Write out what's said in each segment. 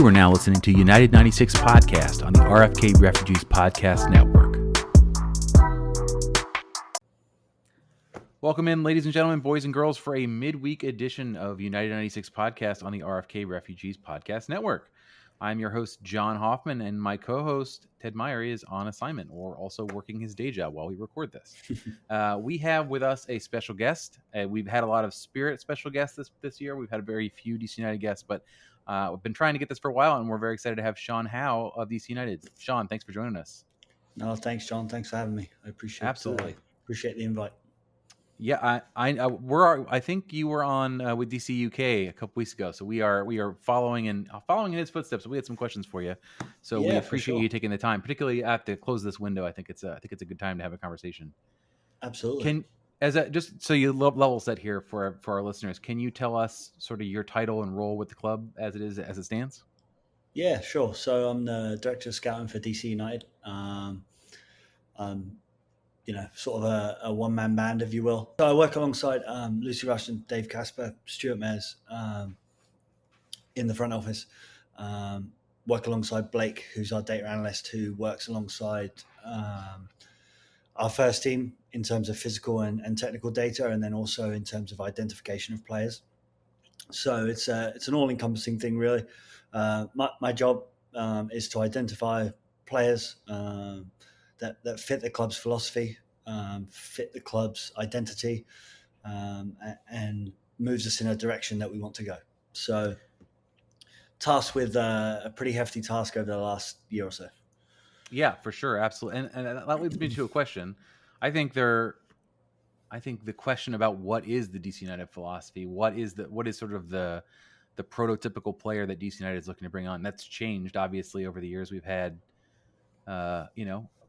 are now listening to United 96 Podcast on the RFK Refugees Podcast Network. Welcome in, ladies and gentlemen, boys and girls, for a midweek edition of United 96 Podcast on the RFK Refugees Podcast Network. I'm your host, John Hoffman, and my co-host, Ted Meyer, is on assignment or also working his day job while we record this. We have with us a special guest. We've had a lot of Spirit special guests this year. We've had very few DC United guests, but we've been trying to get this for a while, and we're very excited to have Sean Howe of DC United. Sean, thanks for joining us. No, thanks, John. Thanks for having me. I appreciate appreciate the invite. Yeah, I think you were on with DC UK a couple weeks ago, so we are following in his footsteps. We had some questions for you, so we appreciate you taking the time, particularly at the close of this window. I think it's a good time to have a conversation. Absolutely. Just so you level set here for our listeners, can you tell us sort of your title and role with the club as it stands? Yeah, sure. So I'm the director of scouting for DC United. Sort of a one-man band, if you will. So I work alongside Lucy Rushton, Dave Casper, Stuart Mears in the front office. Work alongside Blake, who's our data analyst, who works alongside our first team in terms of physical and technical data, and then also in terms of identification of players. So it's an all-encompassing thing, really. My job is to identify players that fit the club's philosophy, fit the club's identity, and moves us in a direction that we want to go. So, tasked with a pretty hefty task over the last year or so. Yeah, for sure, absolutely, and that leads me to a question. I think the question about what is the DC United philosophy, what is sort of the prototypical player that DC United is looking to bring on. That's changed obviously over the years. We've had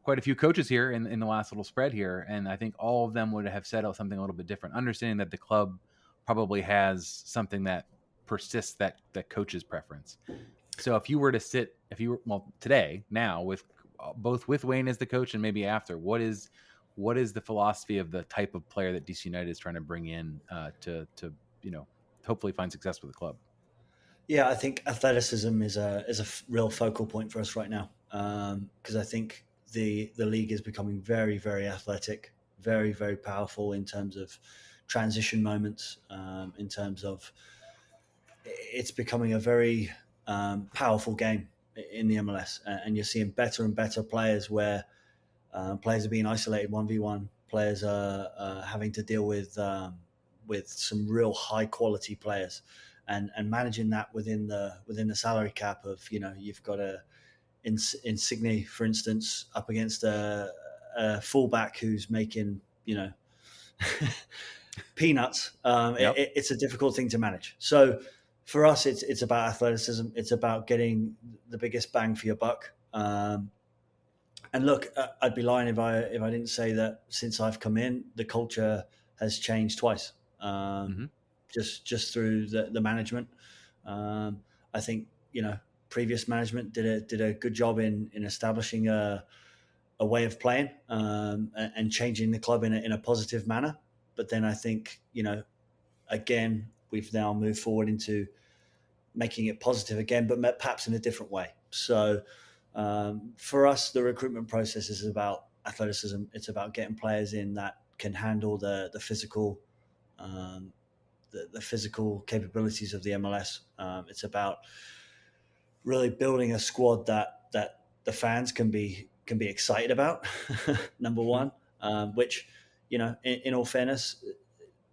quite a few coaches here in the last little spread here, and I think all of them would have said something a little bit different, understanding that the club probably has something that persists, that coach's preference. So if you were today, now, with both with Wayne as the coach and maybe after, what is the philosophy of the type of player that DC United is trying to bring in to hopefully find success with the club? Yeah, I think athleticism is a real focal point for us right now, because I think the league is becoming very, very athletic, very, very powerful in terms of transition moments, in terms of it's becoming a very powerful game in the MLS, and you're seeing better and better players where players are being isolated 1v1, players are having to deal with some real high quality players, and managing that within the salary cap of, you've got Insigne, for instance, up against a fullback who's making peanuts. It's a difficult thing to manage. So for us, it's about athleticism. It's about getting the biggest bang for your buck. And look, I'd be lying if I didn't say that since I've come in, the culture has changed twice. Just through the management. I think previous management did a good job in establishing a way of playing and changing the club in a positive manner. But then I think again, we've now moved forward into making it positive again, but perhaps in a different way. So for us, the recruitment process is about athleticism. It's about getting players in that can handle the physical. The physical capabilities of the MLS. It's about really building a squad that the fans can be excited about. Number one, which in all fairness,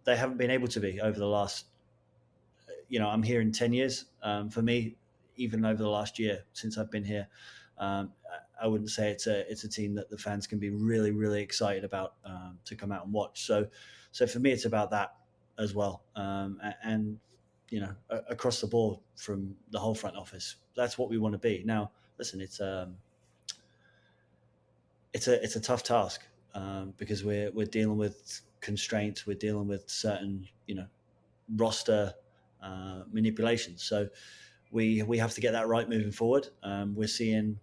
they haven't been able to be over the last. I'm here in 10 years. For me, even over the last year since I've been here, I wouldn't say it's a team that the fans can be really, really excited about to come out and watch. So for me, it's about that as well, and across the board from the whole front office. That's what we want to be. Now, listen, it's a tough task because we're dealing with constraints. We're dealing with certain roster manipulations. So we have to get that right moving forward. We're seeing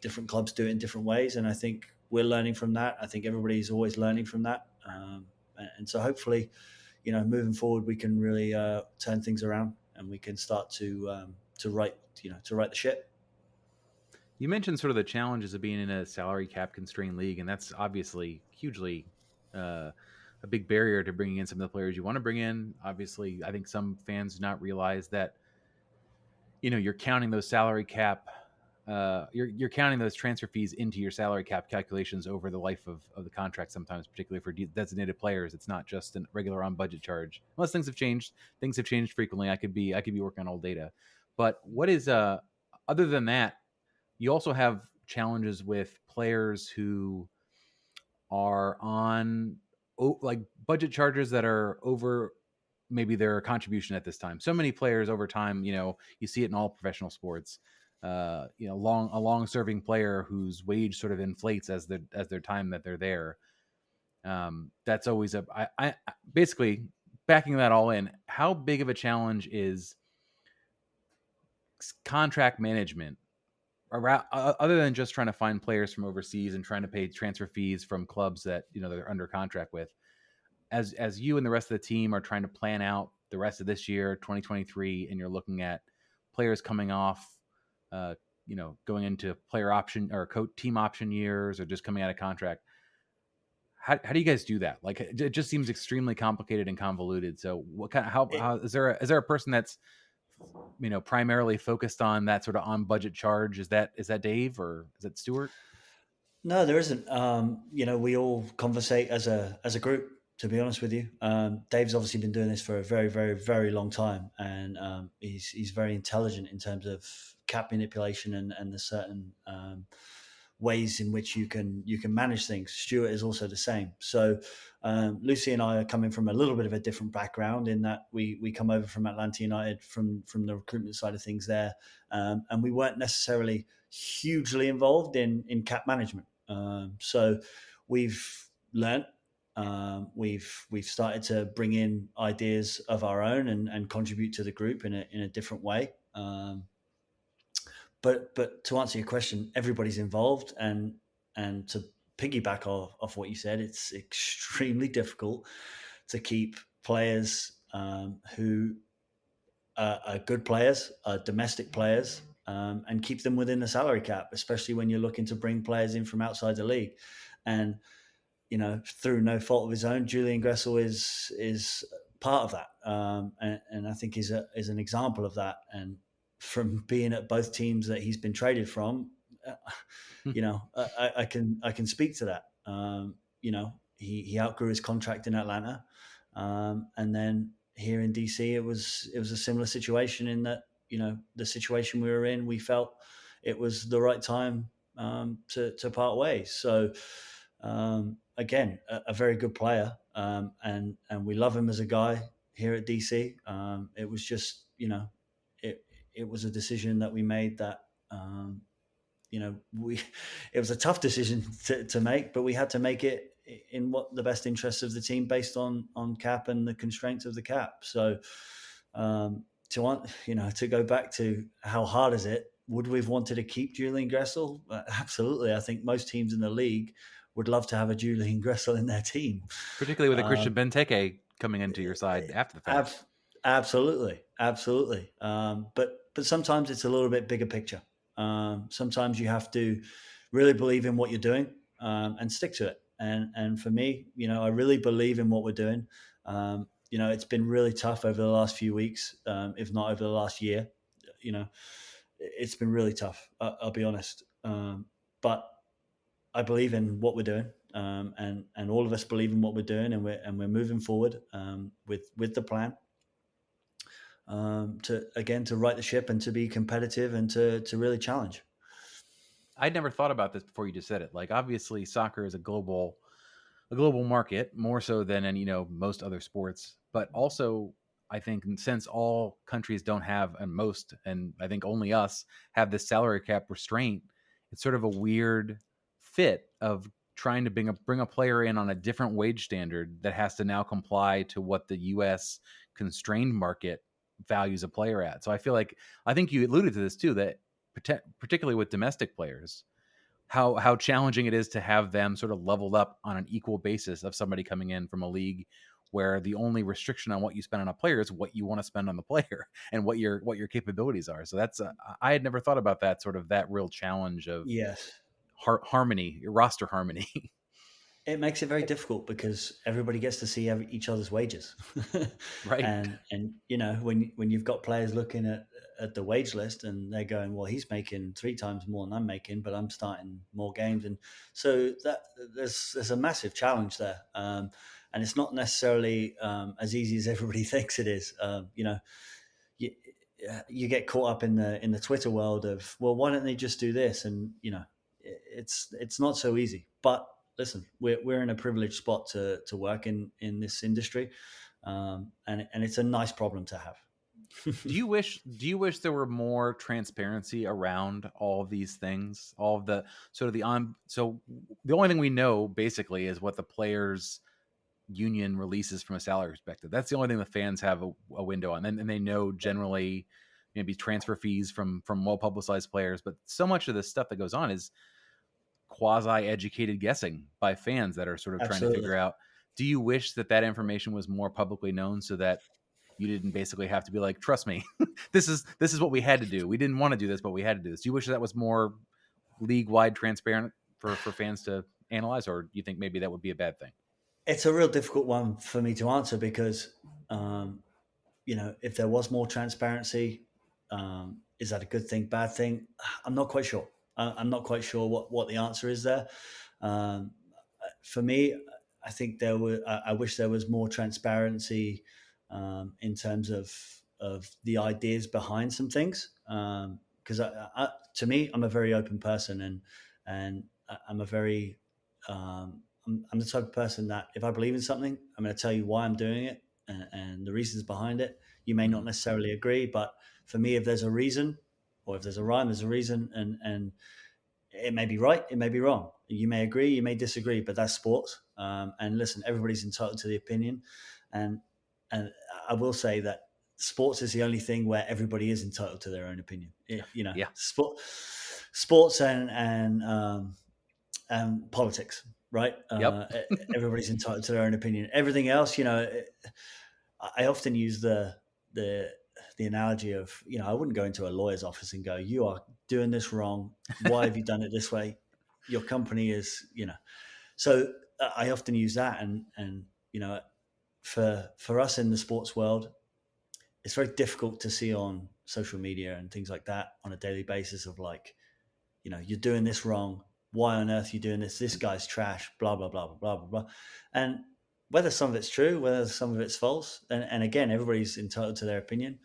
different clubs do it in different ways, and I think we're learning from that. I think everybody's always learning from that, and so hopefully, moving forward, we can really turn things around, and we can start to right the ship. You mentioned sort of the challenges of being in a salary cap constrained league, and that's obviously hugely a big barrier to bringing in some of the players you want to bring in. Obviously, I think some fans do not realize that you're counting those salary cap. You're counting those transfer fees into your salary cap calculations over the life of the contract. Sometimes, particularly for designated players, it's not just a regular on budget charge. Unless things have changed, things have changed frequently. I could be working on old data, but what is other than that? You also have challenges with players who are on like budget charges that are over maybe their contribution at this time. So many players over time, you see it in all professional sports. A long serving player whose wage sort of inflates as their time that they're there. That's always I basically backing that all in. How big of a challenge is contract management other than just trying to find players from overseas and trying to pay transfer fees from clubs that they're under contract with, as you and the rest of the team are trying to plan out the rest of this year, 2023, and you're looking at players coming off, going into player option or team option years, or just coming out of contract. How do you guys do that? Like, it just seems extremely complicated and convoluted. So what kind of, how is there a person that's primarily focused on that sort of on budget charge? Is that Dave, or is that Stuart? No, there isn't. We all conversate as a group. To be honest with you, Dave's obviously been doing this for a very, very, very long time, and he's very intelligent in terms of cap manipulation and the certain ways in which you can manage things. Stuart is also the same. So Lucy and I are coming from a little bit of a different background in that we come over from Atlanta United from the recruitment side of things there, and we weren't necessarily hugely involved in cap management. So we've learnt. We've started to bring in ideas of our own and contribute to the group in a different way. But to answer your question, everybody's involved, and to piggyback off what you said, it's extremely difficult to keep players who are good players, are domestic players, and keep them within the salary cap, especially when you're looking to bring players in from outside the league. And through no fault of his own, Julian Gressel is part of that, and I think is an example of that. And from being at both teams that he's been traded from, I can speak to that. He outgrew his contract in Atlanta, and then here in DC, it was a similar situation in that the situation we were in, we felt it was the right time to part ways. So. Again, a very good player, and we love him as a guy here at DC. It was just, it was a decision that we made that, it was a tough decision to make, but we had to make it in what the best interests of the team based on cap and the constraints of the cap. So, to go back to how hard is it? Would we have wanted to keep Julian Gressel? Absolutely. I think most teams in the league would love to have a Julian Gressel in their team, particularly with a Christian Benteke coming into your side after the fact. Absolutely. But sometimes it's a little bit bigger picture. Sometimes you have to really believe in what you're doing and stick to it. And for me, I really believe in what we're doing. It's been really tough over the last few weeks, if not over the last year. It's been really tough. I'll be honest. But I believe in what we're doing, and all of us believe in what we're doing, and we're moving forward with the plan to right the ship and to be competitive and to really challenge. I'd never thought about this before you just said it. Like, obviously, soccer is a global market, more so than most other sports. But also, I think since all countries don't have, and I think only us have this salary cap restraint, it's sort of a weird fit of trying to bring a player in on a different wage standard that has to now comply to what the U.S. constrained market values a player at. So I think you alluded to this too, that particularly with domestic players, how challenging it is to have them sort of leveled up on an equal basis of somebody coming in from a league where the only restriction on what you spend on a player is what you want to spend on the player and what your capabilities are. So that's I had never thought about that, sort of that real challenge of Yes. harmony, roster harmony. It makes it very difficult because everybody gets to see each other's wages, Right. and when you've got players looking at the wage list and they're going, well, he's making 3 times more than I'm making, but I'm starting more games, and so that there's a massive challenge there, and it's not necessarily as easy as everybody thinks it is. You, you get caught up in the Twitter world of, well, why don't they just do this, and it's not so easy, but listen, we're in a privileged spot to work in this industry, and it's a nice problem to have. Do you wish there were more transparency around all of these things, all of the sort of so the only thing we know basically is what the players union releases from a salary perspective. That's the only thing the fans have a window on, and they know generally maybe transfer fees from well publicized players, but so much of the stuff that goes on is quasi-educated guessing by fans that are sort of trying to Absolutely. figure out. Do you wish that information was more publicly known so that you didn't basically have to be like, trust me, this is what we had to do. We didn't want to do this, but we had to do this. Do you wish that was more league-wide transparent for fans to analyze, or do you think maybe that would be a bad thing? It's a real difficult one for me to answer because, if there was more transparency, is that a good thing, bad thing? I'm not quite sure. I'm not quite sure what the answer is there. For me, I think I wish there was more transparency in terms of the ideas behind some things. Because to me, I'm a very open person, and I'm a very I'm the type of person that if I believe in something, I'm going to tell you why I'm doing it and the reasons behind it. You may not necessarily agree, but for me, if there's a reason or if there's a rhyme, there's a reason, and it may be right, it may be wrong. You may agree, you may disagree, but that's sports. And listen, everybody's entitled to the opinion, and I will say that sports is the only thing where everybody is entitled to their own opinion. Yeah. Sports and politics, right? Yep. Everybody's entitled to their own opinion. Everything else, I often use the analogy of, I wouldn't go into a lawyer's office and go, you are doing this wrong. Why have you done it this way? Your company is, So I often use that, and for us in the sports world, it's very difficult to see on social media and things like that on a daily basis of like, you're doing this wrong. Why on earth are you doing this? This guy's trash, blah, blah, blah, blah, blah, blah, blah. And whether some of it's true, whether some of it's false, and again, everybody's entitled to their opinion.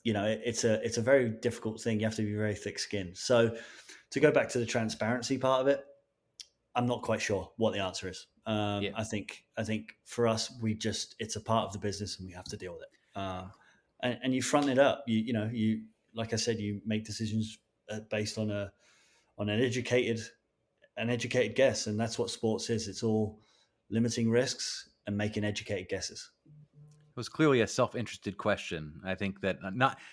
It's a very difficult thing. You have to be very thick-skinned. So to go back to the transparency part of it, I'm not quite sure what the answer is. I think for us, it's a part of the business and we have to deal with it. And you front it up. You like I said, you make decisions based on an educated guess, and that's what sports is. It's all limiting risks and making educated guesses. It was clearly a self-interested question. I think that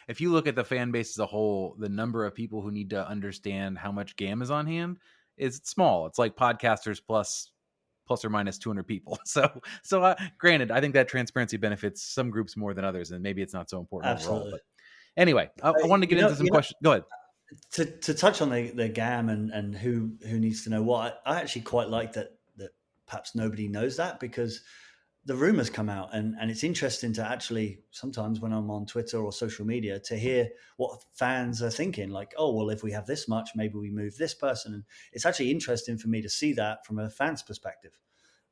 if you look at the fan base as a whole, the number of people who need to understand how much GAM is on hand is small. It's like podcasters plus or minus 200 people. So granted, I think that transparency benefits some groups more than others, and maybe it's not so important Absolutely. overall. But anyway, I wanted to get into some questions. Go ahead. To touch on the GAM and who needs to know what, I actually quite like that perhaps nobody knows that, because the rumors come out, and it's interesting to actually sometimes when I'm on Twitter or social media to hear what fans are thinking, like, oh, well, if we have this much, maybe we move this person. And it's actually interesting for me to see that from a fan's perspective.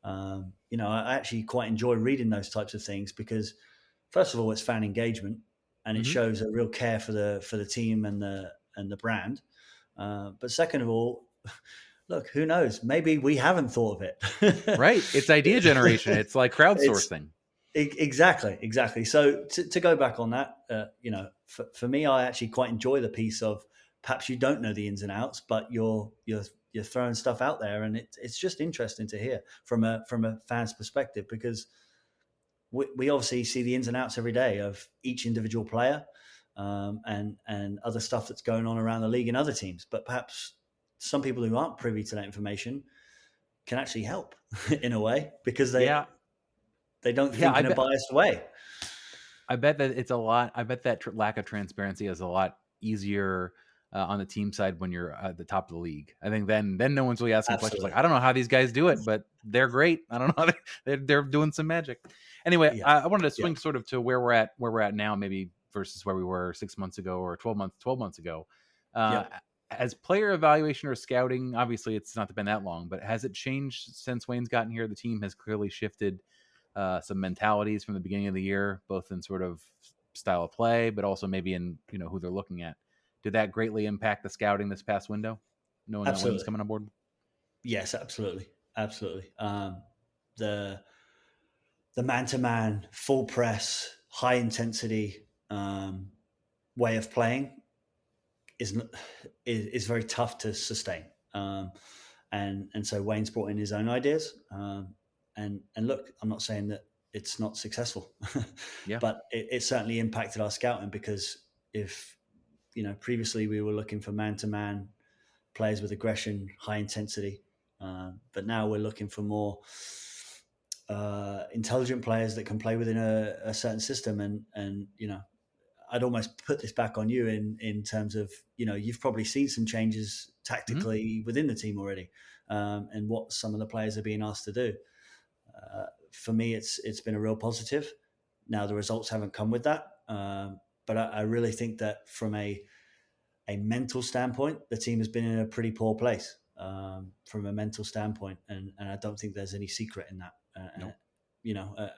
I actually quite enjoy reading those types of things because first of all, it's fan engagement and it shows a real care for the team and the brand. But second of all, look, who knows? Maybe we haven't thought of it. Right. It's idea generation. It's like crowdsourcing. Exactly. So to go back on that, for me, I actually quite enjoy the piece of perhaps you don't know the ins and outs, but you're throwing stuff out there, and it's just interesting to hear from a fan's perspective, because we obviously see the ins and outs every day of each individual player, and other stuff that's going on around the league and other teams. But perhaps some people who aren't privy to that information can actually help in a way, because they don't Yeah, think in a biased way. I bet that it's a lot. I bet that lack of transparency is a lot easier on the team side when you're at the top of the league. I think then no one's really asking questions like, Absolutely. I don't know how these guys do it, but they're great. I don't know how they're doing some magic. Anyway, Yeah. I wanted to Yeah. swing sort of to where we're at now, maybe versus where we were 6 months ago or 12 months ago. Uh, Yep. as player evaluation or scouting, obviously it's not been that long, but has it changed since Wayne's gotten here? The team has clearly shifted some mentalities from the beginning of the year, both in sort of style of play, but also maybe in who they're looking at. Did that greatly impact the scouting this past window, knowing that Wayne's Absolutely. coming on board? Yes, absolutely. Absolutely. The man-to-man, full press, high intensity way of playing is very tough to sustain. And so Wayne's brought in his own ideas. And look, I'm not saying that it's not successful, Yeah. but it certainly impacted our scouting, because if previously we were looking for man-to-man players with aggression, high intensity, but now we're looking for more intelligent players that can play within a certain system. And I'd almost put this back on you in terms of, you've probably seen some changes Mm-hmm. tactically within the team already, and what some of the players are being asked to do. For me, it's been a real positive. Now the results haven't come with that, but I really think that from a mental standpoint, the team has been in a pretty poor place, from a mental standpoint, and I don't think there's any secret in that. Nope.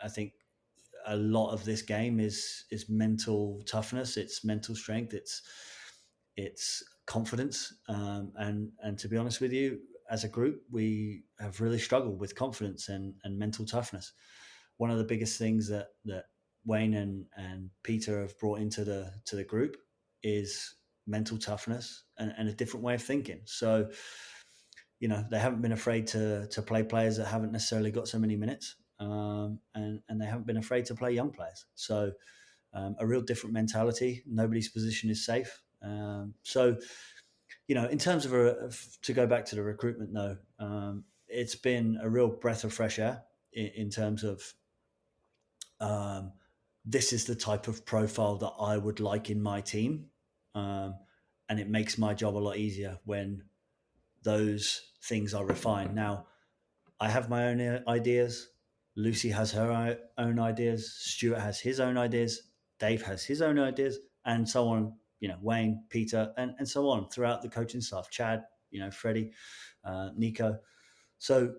I think a lot of this game is mental toughness, it's mental strength, it's confidence, and to be honest with you, as a group, we have really struggled with confidence and mental toughness. One of the biggest things that Wayne and Peter have brought into the group is mental toughness and a different way of thinking. So, they haven't been afraid to play players that haven't necessarily got so many minutes, and they haven't been afraid to play young players. So, a real different mentality. Nobody's position is safe. So, in terms of to go back to the recruitment, though, it's been a real breath of fresh air in terms of, this is the type of profile that I would like in my team. And it makes my job a lot easier when those things are refined. Now, I have my own ideas. Lucy has her own ideas. Stuart has his own ideas. Dave has his own ideas, and so on. Wayne, Peter, and so on throughout the coaching staff. Chad, Freddie, Nico. So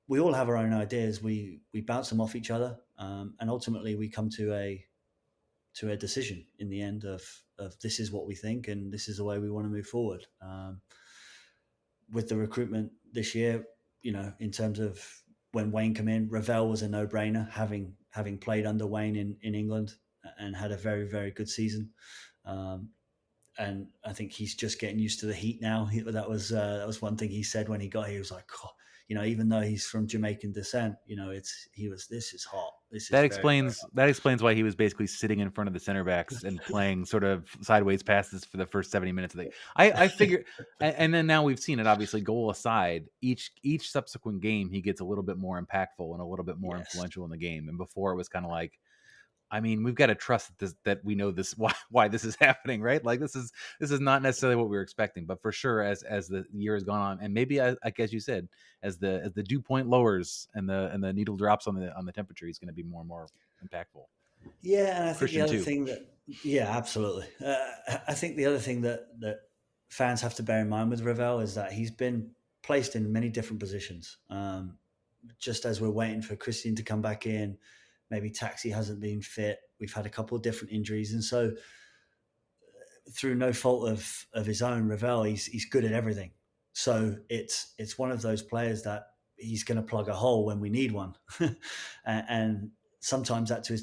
we all have our own ideas. We bounce them off each other, and ultimately we come to a decision in the end of this is what we think and this is the way we want to move forward. With the recruitment this year, in terms of when Wayne came in, Ravel was a no-brainer, having played under Wayne in England and had a very, very good season. And I think he's just getting used to the heat now. That was one thing he said when he got here. He was like, oh, even though he's from Jamaican descent, this is hot. This is That very, very explains why he was basically sitting in front of the center backs and playing sort of sideways passes for the first 70 minutes of the. I figure, and then now we've seen it. Obviously, goal aside, each subsequent game he gets a little bit more impactful and a little bit more Yes. influential in the game. And before it was kind of like, I mean, we've got to trust that we know this why this is happening, right? Like this is not necessarily what we were expecting, but for sure, as the year has gone on, and maybe like as you said, as the dew point lowers and the needle drops on the temperature, he's going to be more and more impactful. Yeah, and I think the Christian other too. thing that, yeah, absolutely. I think the other thing that fans have to bear in mind with Ravel is that he's been placed in many different positions. Just as we're waiting for Christian to come back in, maybe Taxi hasn't been fit. We've had a couple of different injuries, and so through no fault of his own, Ravel, he's good at everything. So it's one of those players that he's going to plug a hole when we need one, and sometimes that to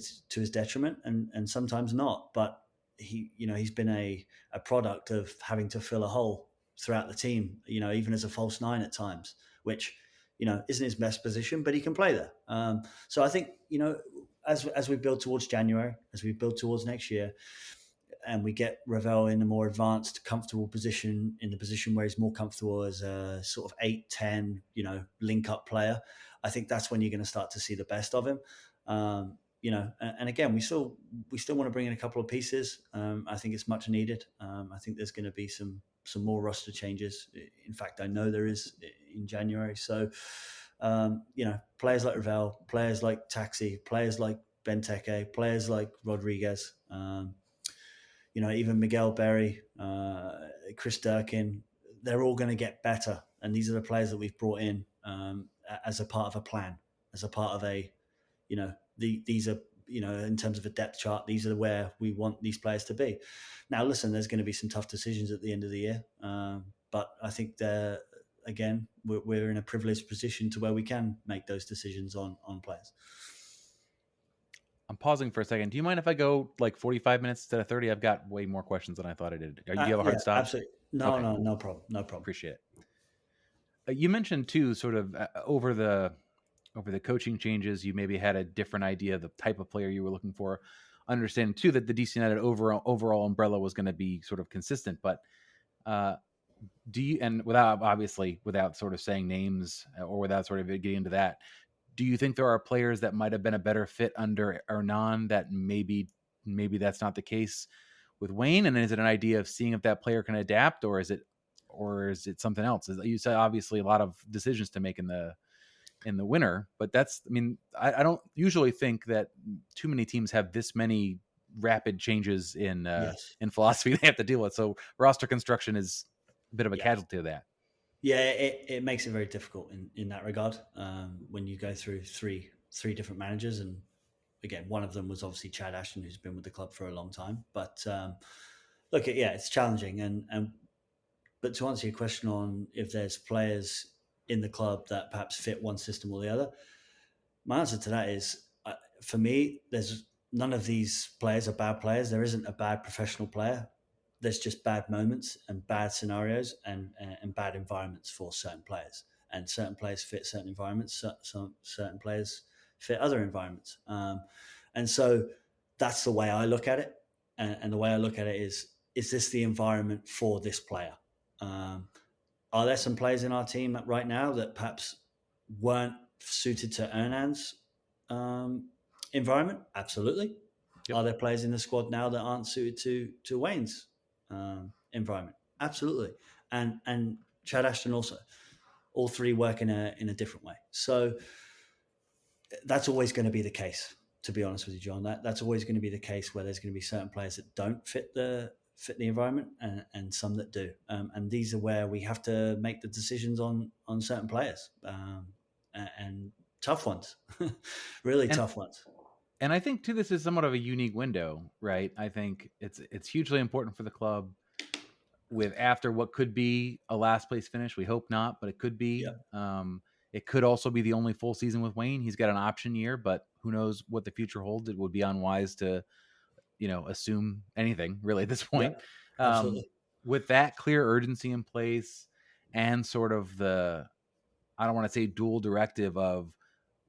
his detriment, and sometimes not. But he's been a product of having to fill a hole throughout the team. Even as a false nine at times, which isn't his best position, but he can play there. So I think as we build towards January, as we build towards next year, and we get Ravel in a more advanced, comfortable position, in the position where he's more comfortable as a sort of 8-10, link up player, I think that's when you're going to start to see the best of him. And again, we still want to bring in a couple of pieces. I think it's much needed. I think there's going to be some more roster changes. In fact, I know there is in January. So, players like Ravel, players like Taxi, players like Benteke, players like Rodriguez, even Miguel Berry, Chris Durkin, they're all going to get better. And these are the players that we've brought in as a part of a plan, as a part of a, these are, in terms of a depth chart, these are where we want these players to be. Now, listen, there's going to be some tough decisions at the end of the year. But I think again, we're in a privileged position to where we can make those decisions on players. I'm pausing for a second. Do you mind if I go like 45 minutes instead of 30? I've got way more questions than I thought I did. Do you have a hard stop? Absolutely. No, okay, cool. No problem. Appreciate it. You mentioned too, sort of over the coaching changes, you maybe had a different idea of the type of player you were looking for. Understanding too that the DC United overall umbrella was going to be sort of consistent, but do you, and without sort of saying names or without sort of getting into that, do you think there are players that might have been a better fit under Hernan that maybe that's not the case with Wayne? And is it an idea of seeing if that player can adapt, or is it something else? You said obviously a lot of decisions to make in the winter, but I don't usually think that too many teams have this many rapid changes in philosophy they have to deal with. So roster construction is a bit of a casualty of that. Yeah, it makes it very difficult in that regard when you go through three different managers. And again, one of them was obviously Chad Ashton, who's been with the club for a long time. But look, it's challenging. But to answer your question on if there's players in the club that perhaps fit one system or the other, my answer to that is, for me, there's none of these players are bad players. There isn't a bad professional player. There's just bad moments and bad scenarios and bad environments for certain players. And certain players fit certain environments. Certain players fit other environments. And so that's the way I look at it. And the way I look at it is this the environment for this player? Are there some players in our team right now that perhaps weren't suited to Hernan's environment? Absolutely. Yep. Are there players in the squad now that aren't suited to Wayne's environment? Absolutely. And Chad Ashton also. All three work in a different way. So that's always going to be the case, to be honest with you, John. That's always going to be the case where there's going to be certain players that don't fit the environment and some that do. And these are where we have to make the decisions on certain players and tough ones, really tough ones. And I think too, this is somewhat of a unique window, right? I think it's hugely important for the club with after what could be a last place finish. We hope not, but it could be. Yeah. It could also be the only full season with Wayne. He's got an option year, but who knows what the future holds. It would be unwise to assume anything really at this point. Yeah, absolutely. With that clear urgency in place and sort of I don't want to say dual directive of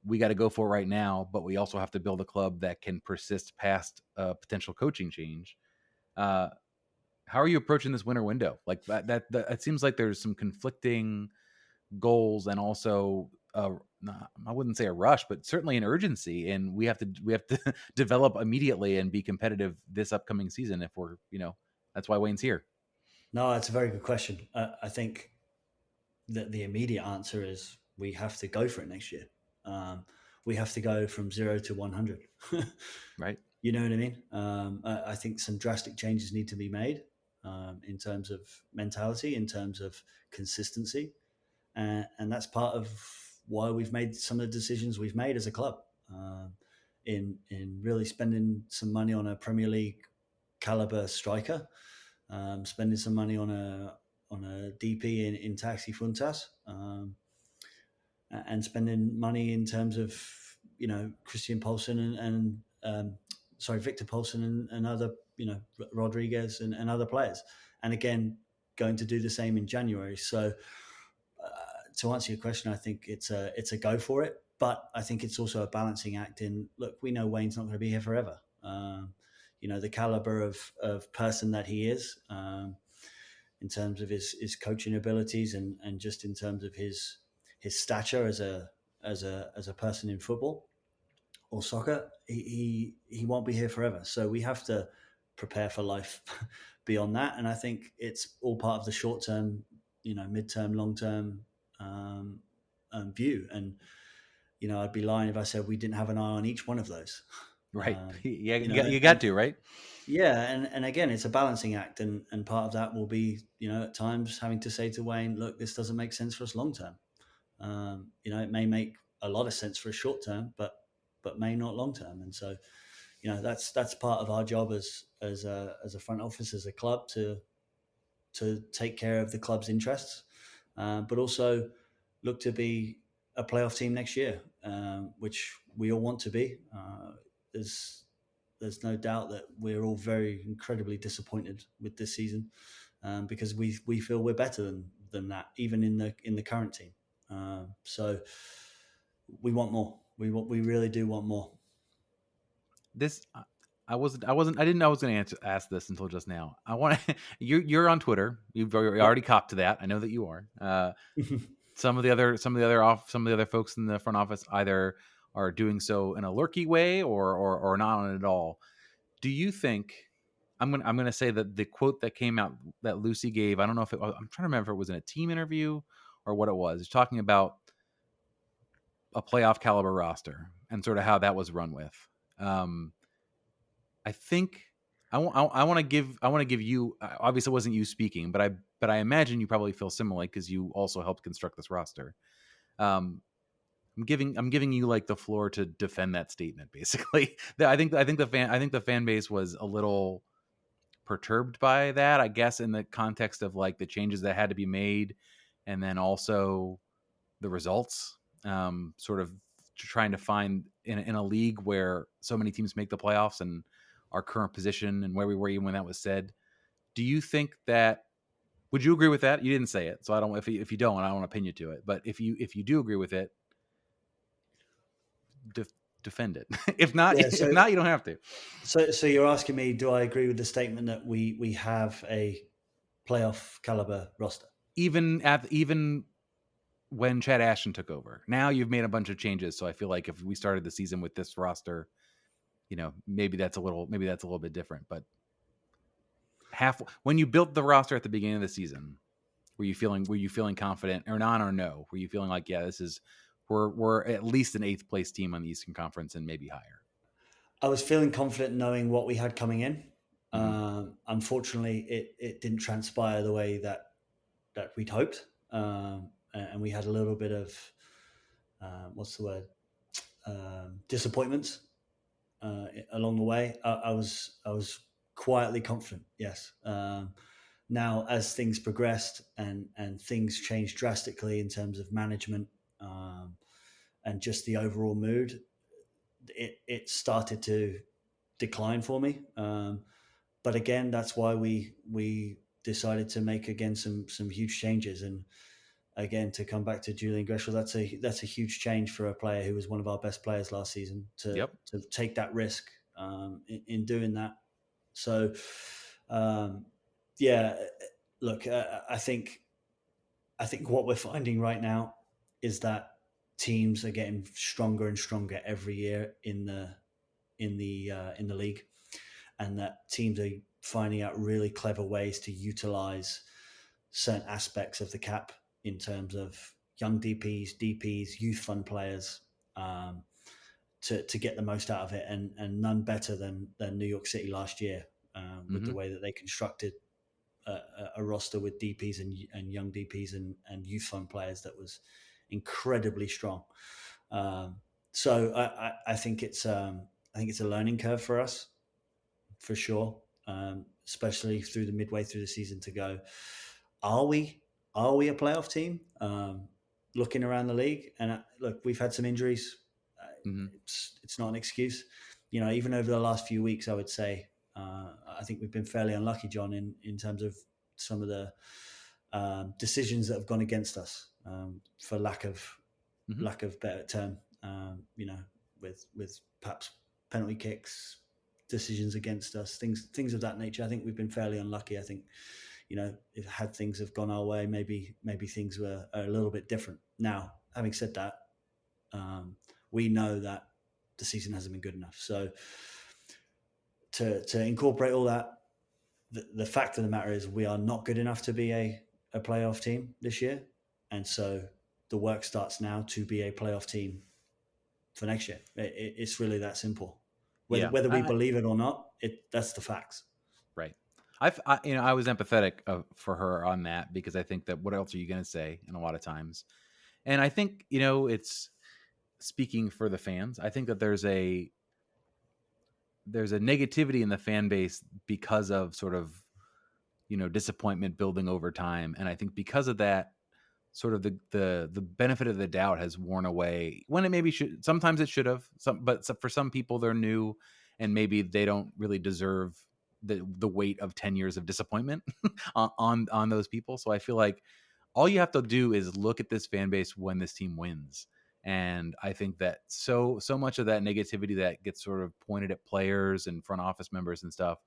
we got to go for it right now, but we also have to build a club that can persist past a potential coaching change. How are you approaching this winter window? Like that it seems like there's some conflicting goals and also I wouldn't say a rush, but certainly an urgency, and we have to develop immediately and be competitive this upcoming season if we're that's why Wayne's here. No, that's a very good question. I think that the immediate answer is we have to go for it next year. We have to go from 0 to 100. Right. You know what I mean? I think some drastic changes need to be made in terms of mentality, in terms of consistency. And that's part of why we've made some of the decisions we've made as a club in really spending some money on a Premier League caliber striker, spending some money on a DP in Taxi Funtas, and spending money in terms of Christian Poulsen and Victor Poulsen and other Rodriguez and other players, and again going to do the same in January. So to answer your question, I think it's a go for it, but I think it's also a balancing act. Look, we know Wayne's not going to be here forever. The caliber of person that he is, in terms of his coaching abilities and just in terms of his stature as a person in football, or soccer, he won't be here forever. So we have to prepare for life beyond that. And I think it's all part of the short term, midterm, long term um, view. And I'd be lying if I said we didn't have an eye on each one of those. Right. Um, Yeah, you know, you got and to, right? yeah, and again, it's a balancing act, and part of that will be, at times having to say to Wayne, look, this doesn't make sense for us long term. It may make a lot of sense for a short term, but may not long term. And so, that's part of our job as a front office, as a club, to take care of the club's interests, but also look to be a playoff team next year, which we all want to be. There's no doubt that we're all very incredibly disappointed with this season, because we feel we're better than that, even in the current team. So we want more. We really do want more. This I didn't know I was going to ask this until just now. I want to you're on Twitter. You've already Yep. copped to that. I know that you are. Some of the other folks in the front office either are doing so in a lurky way or not on it at all. Do you think I'm gonna say that the quote that came out that Lucy gave, I don't know if I'm trying to remember if it was in a team interview or what it was. It's talking about a playoff caliber roster and sort of how that was run with. I think I want to give you, obviously it wasn't you speaking, but I imagine you probably feel similarly because you also helped construct this roster. I'm giving you like the floor to defend that statement. Basically, I think the fan base was a little perturbed by that, I guess, in the context of like the changes that had to be made, and then also the results. Sort of trying to find in a league where so many teams make the playoffs and our current position and where we were even when that was said. Do you think that? Would you agree with that? You didn't say it, so I don't. If you don't, I don't want to pin you to it. But if you do agree with it, defend it. Yeah. If not, you don't have to. So you're asking me, do I agree with the statement that we have a playoff caliber roster? Even when Chad Ashton took over, now you've made a bunch of changes. So I feel like if we started the season with this roster, maybe that's a little bit different. But when you built the roster at the beginning of the season, were you feeling confident or not, or no? Were you feeling like, yeah, this is we're at least an 8th place team on the Eastern Conference and maybe higher? I was feeling confident knowing what we had coming in. Mm-hmm. Unfortunately, it didn't transpire the way that we'd hoped, and we had a little bit of what's the word, disappointments along the way. I was quietly confident, yes. Now, as things progressed and things changed drastically in terms of management, and just the overall mood, it started to decline for me. But again, that's why we decided to make again some huge changes. And again, to come back to Julian Greshel, that's a huge change for a player who was one of our best players last season to Yep. take that risk in doing that. So, yeah, look, I think what we're finding right now is that teams are getting stronger and stronger every year in the league, and that teams are finding out really clever ways to utilize certain aspects of the cap in terms of young DPs, youth fund players, to get the most out of it, and none better than New York City last year, with the way that they constructed a roster with DPs and young DPs and youth fund players that was incredibly strong. So I think it's a learning curve for us, for sure, especially through the midway through the season to go, are we a playoff team? Looking around the league, and look, we've had some injuries. Mm-hmm. It's not an excuse. Even over the last few weeks, I would say I think we've been fairly unlucky, John, in terms of some of the decisions that have gone against us, for lack of better term. With perhaps penalty kicks, decisions against us, things of that nature. I think we've been fairly unlucky. I think, if had things have gone our way, maybe things were a little bit different. Now, having said that, we know that the season hasn't been good enough. So to incorporate all that, the fact of the matter is we are not good enough to be a playoff team this year. And so the work starts now to be a playoff team for next year. It's really that simple. Whether we believe it or not, that's the facts. Right. I was empathetic for her on that, because I think that what else are you going to say in a lot of times? And I think, it's speaking for the fans. I think that there's a negativity in the fan base because of sort of, disappointment building over time. And I think because of that, sort of the benefit of the doubt has worn away when it maybe should. Sometimes it should have, but for some people, they're new and maybe they don't really deserve the weight of 10 years of disappointment on those people. So I feel like all you have to do is look at this fan base when this team wins. And I think that so much of that negativity that gets sort of pointed at players and front office members and stuff,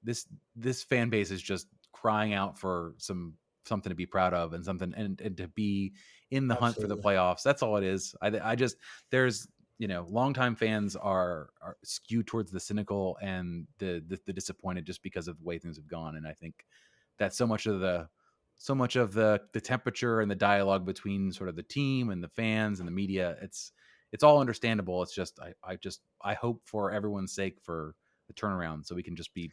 this fan base is just crying out for something to be proud of and something and to be in the hunt for the playoffs. That's all it is. I just, there's, longtime fans are skewed towards the cynical and the disappointed just because of the way things have gone. And I think that so much of the temperature and the dialogue between sort of the team and the fans and the media, it's all understandable. It's just, I hope for everyone's sake for the turnaround so we can just be,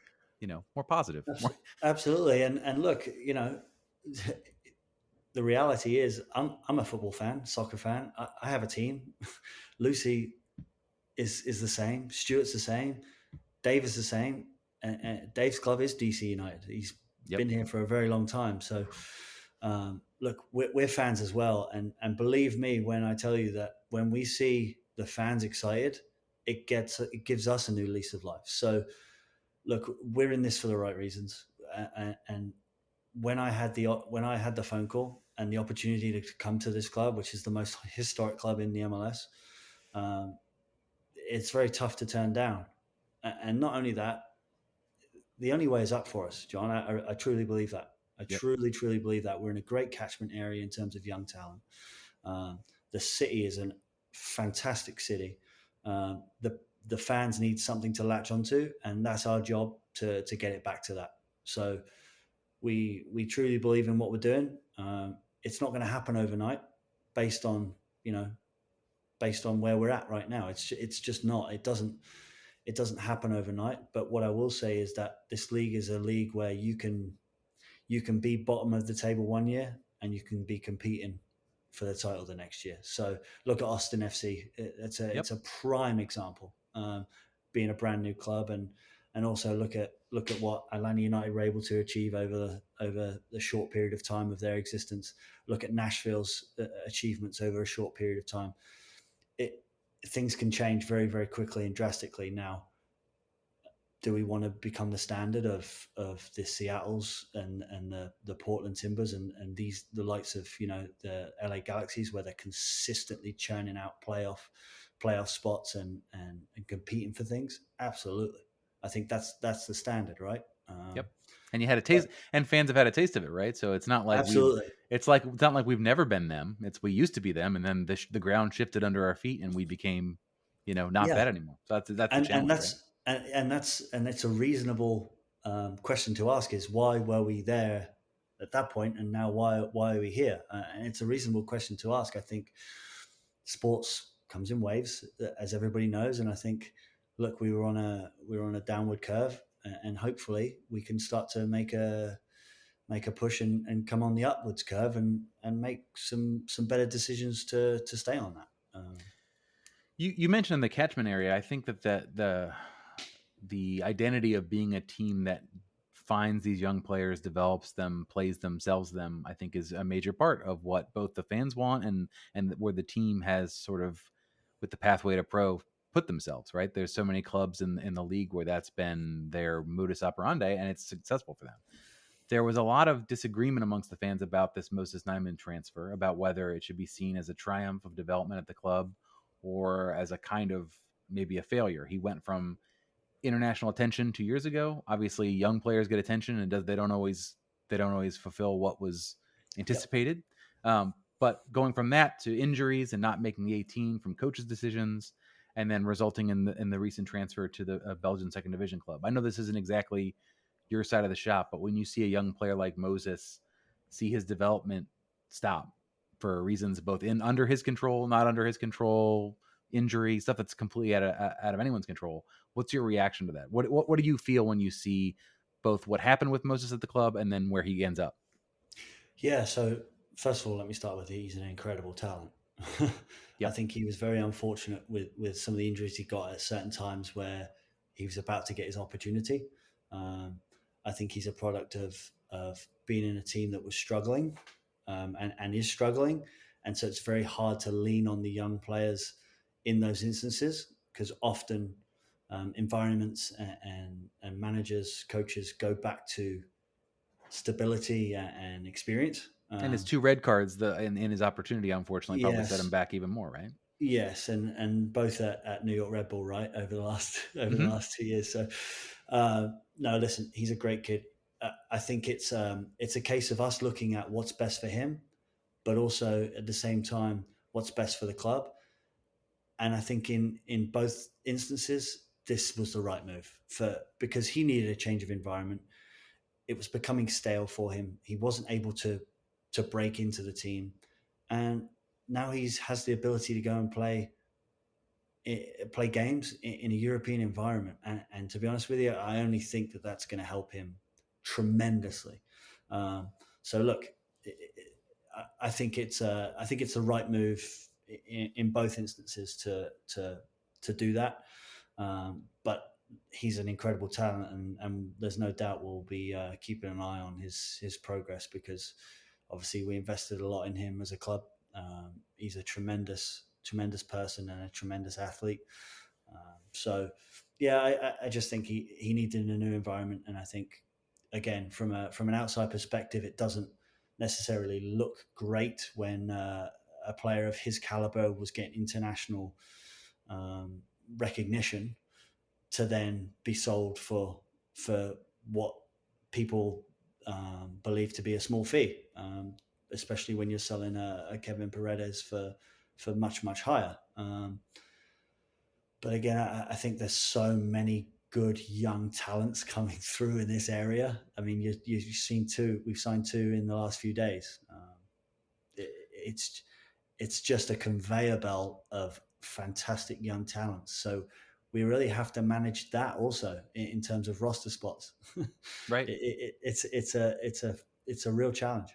more positive. Absolutely. And look, the reality is I'm a football fan, soccer fan. I have a team. Lucy is the same. Stuart's the same. Dave is the same. And Dave's club is DC United. He's been here for a very long time. So look, we're fans as well. And believe me when I tell you that when we see the fans excited, it gives us a new lease of life. So look, we're in this for the right reasons. And when I had the phone call and the opportunity to come to this club, which is the most historic club in the MLS, it's very tough to turn down. And not only that, the only way is up for us, John. I truly believe that. I truly believe that. We're in a great catchment area in terms of young talent. The city is a fantastic city. The fans need something to latch onto, and that's our job to get it back to that. So we truly believe in what we're doing. It's not going to happen overnight, based on where we're at right now. It's just not. It doesn't happen overnight. But what I will say is that this league is a league where you can be bottom of the table one year and you can be competing for the title the next year. So look at Austin FC. It's a prime example, being a brand new club, and also look at what Atlanta United were able to achieve over the short period of time of their existence. Look at Nashville's achievements over a short period of time. Things can change very, very quickly and drastically. Now, do we want to become the standard of the Seattles and the Portland Timbers and the likes of the LA Galaxies, where they're consistently churning out playoff spots and competing for things? Absolutely. I think that's the standard, right? And you had a taste, and fans have had a taste of it, right? So it's not like it's not like we've never been them. It's we used to be them, and then the ground shifted under our feet, and we became, not that anymore. So that's the challenge. And it's a reasonable question to ask: is why were we there at that point, and now why are we here? And it's a reasonable question to ask. I think sports comes in waves, as everybody knows, and I think, look, we were on a downward curve, and hopefully we can start to make a push and come on the upwards curve and make some better decisions to stay on that. You mentioned the catchment area. I think that the identity of being a team that finds these young players, develops them, plays them, sells them, I think is a major part of what both the fans want and where the team has sort of, with the pathway to pro, put themselves, right? There's so many clubs in the league where that's been their modus operandi, and it's successful for them. There was a lot of disagreement amongst the fans about this Moses Nyman transfer, about whether it should be seen as a triumph of development at the club or as a kind of maybe a failure. He went from international attention 2 years ago. Obviously, young players get attention, and they don't always fulfill what was anticipated. But going from that to injuries and not making the 18 from coaches' decisions, and then resulting in the recent transfer to the Belgian second division club. I know this isn't exactly your side of the shop, but when you see a young player like Moses see his development stop for reasons both in under his control, not under his control, injury, stuff that's completely out of anyone's control, what's your reaction to that? What do you feel when you see both what happened with Moses at the club and then where he ends up? Yeah. So first of all, let me start with he's an incredible talent. I Yep. think he was very unfortunate with some of the injuries he got at certain times where he was about to get his opportunity. Um, I think he's a product of being in a team that was struggling and is struggling, and so it's very hard to lean on the young players in those instances because often environments and managers, coaches go back to stability and experience. And his two red cards in his opportunity, unfortunately, probably set him Yes, back even more, right? yes, and both at New York Red Bull, right, over the last over the Mm-hmm. last 2 years. So, no, listen, he's a great kid. I think it's a case of us looking at what's best for him, but also at the same time what's best for the club. And I think in both instances, this was the right move for because he needed a change of environment. It was becoming stale for him. He wasn't able to break into the team, and now he has the ability to go and play games in a European environment. And to be honest with you, I only think that that's going to help him tremendously. Um, so look, I think it's the right move in both instances to do that. But he's an incredible talent, and there's no doubt we'll be keeping an eye on his progress because obviously we invested a lot in him as a club. He's a tremendous person and a tremendous athlete. So, yeah, I just think he needed a new environment, and I think again from an outside perspective, it doesn't necessarily look great when a player of his caliber was getting international um, recognition to then be sold for what people believe to be a small fee, especially when you're selling a Kevin Paredes for much higher. But again, I think there's so many good young talents coming through in this area. I mean, you've seen two. We've signed two in the last few days. It's just a conveyor belt of fantastic young talents. So we really have to manage that also in terms of roster spots. Right. It's a real challenge.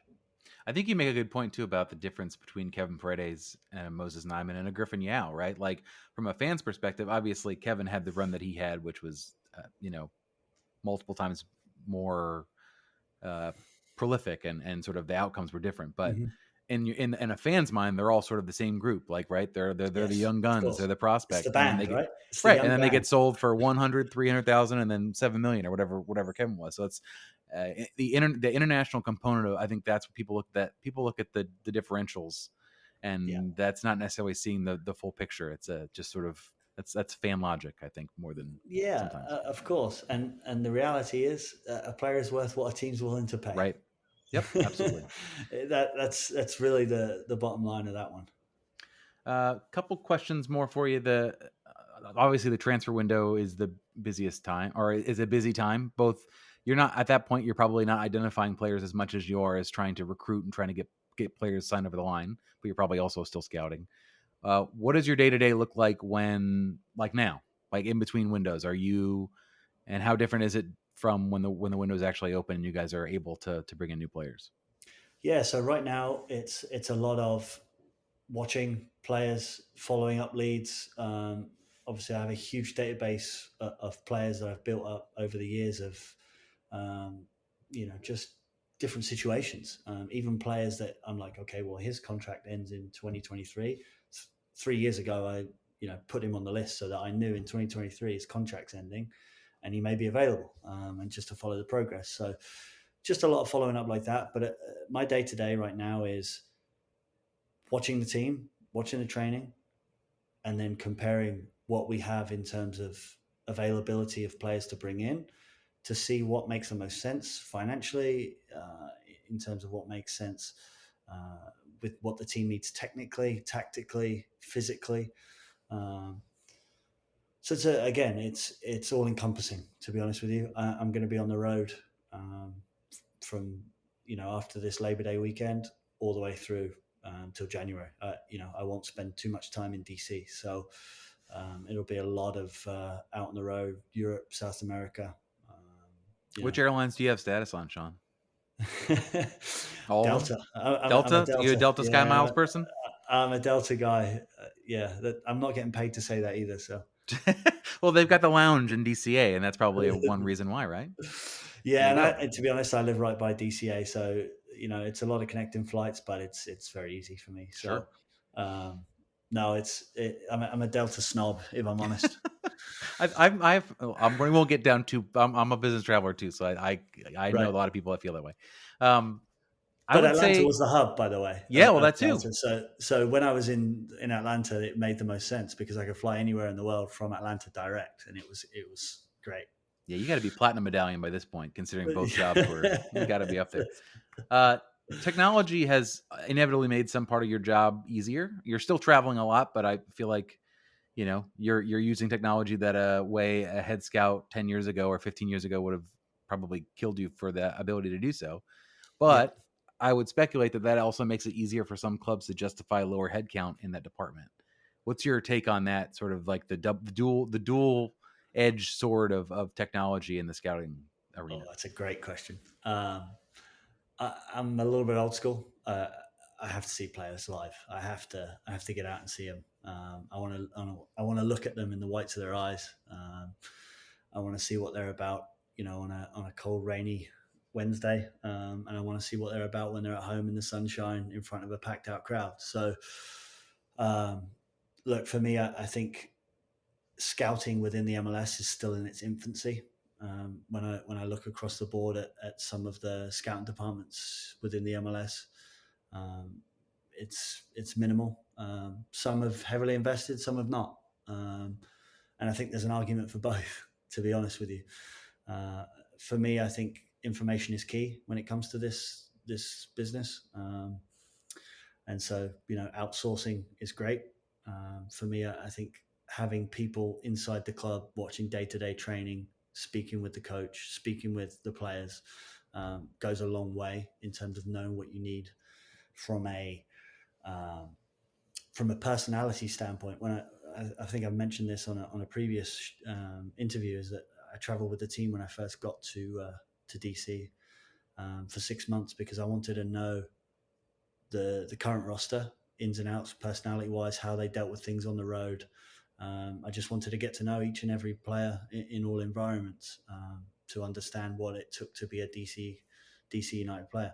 I think you make a good point too about the difference between Kevin Paredes and Moses Nyman and a Griffin Yao, right? Like from a fan's perspective, obviously Kevin had the run that he had, which was, multiple times more uh, prolific, and sort of the outcomes were different. But Mm-hmm. in a fan's mind, they're all sort of the same group, like right, they're the Yes, young of guns, they're course. the It's the prospect, and then they band, get right? It's the right, and young then they get band. sold for 100, 300,000, and then 7 million or whatever Kevin was. So it's the international component of, I think that's what people look at. People look at the differentials, Yeah. and that's not necessarily seeing the full picture. It's a just sort of that's fan logic, I think, more than Yeah, sometimes. of course. And the reality is, a player is worth what a team's willing to pay. Right. Yep. Absolutely. That's really the bottom line of that one. Couple questions more for you. The obviously the transfer window is the busiest time, or is a busy time. Both you're not at that point. You're probably not identifying players as much as you are as trying to recruit and trying to get players signed over the line. But you're probably also still scouting. What does your day to day look like like now, like in between windows? Are you, and how different is it from when the window is actually open and you guys are able to bring in new players? Yeah. So right now it's a lot of watching players, following up leads. Obviously, I have a huge database of players that I've built up over the years of, um, just different situations. Even players that I'm like, okay, well, his contract ends in 2023. 3 years ago, I put him on the list so that I knew in 2023 his contract's ending, and he may be available, and just to follow the progress. So, just a lot of following up like that. But my day to day right now is watching the team, watching the training, and then comparing what we have in terms of availability of players to bring in to see what makes the most sense financially, in terms of what makes sense with what the team needs technically, tactically, physically. Um, again, it's all encompassing. To be honest with you, I'm going to be on the road from after this Labor Day weekend all the way through till January. I won't spend too much time in DC, so it'll be a lot of out on the road, Europe, South America. Which airlines do you have status on, Sean? All of them? Delta. I'm a Delta? You a Delta. Delta Sky Yeah, Miles person? I'm a Delta guy. I'm not getting paid to say that either. So, well, they've got the lounge in DCA, and that's probably one reason why, right? yeah, and to be honest, I live right by DCA, so it's a lot of connecting flights, but it's very easy for me. Sure. So, no, I'm a Delta snob, if I'm honest. We won't get down to. I'm a business traveler too, so I know Right. a lot of people that feel that way. I But would Atlanta say, was the hub, by the way. yeah, well, Of that too. Delta. So when I was in Atlanta, it made the most sense because I could fly anywhere in the world from Atlanta direct, and it was great. Yeah, you got to be platinum medallion by this point, considering both jobs you got to be up there. Technology has inevitably made some part of your job easier. You're still traveling a lot, but I feel like you're using technology that a head scout 10 years ago or 15 years ago would have probably killed you for the ability to do so. Yeah. But I would speculate that also makes it easier for some clubs to justify lower headcount in that department. What's your take on that? Sort of like the dual edged sword of technology in the scouting arena. Oh, that's a great question. I'm a little bit old school. I have to see players live. I have to get out and see them. I want to look at them in the whites of their eyes. I want to see what they're about. On a cold, rainy Wednesday, and I want to see what they're about when they're at home in the sunshine in front of a packed out crowd. So, look, for me, I think scouting within the MLS is still in its infancy. When I look across the board at some of the scouting departments within the MLS, it's minimal. Some have heavily invested, some have not, and I think there's an argument for both. To be honest with you, for me, I think information is key when it comes to this business, and so outsourcing is great. For me, I think having people inside the club watching day-to-day training, speaking with the coach, speaking with the players, goes a long way in terms of knowing what you need from a personality standpoint. When I think I've mentioned this on a previous interview, is that I traveled with the team when I first got to DC for 6 months because I wanted to know the current roster, ins and outs, personality wise, how they dealt with things on the road. I just wanted to get to know each and every player in all environments to understand what it took to be a DC United player,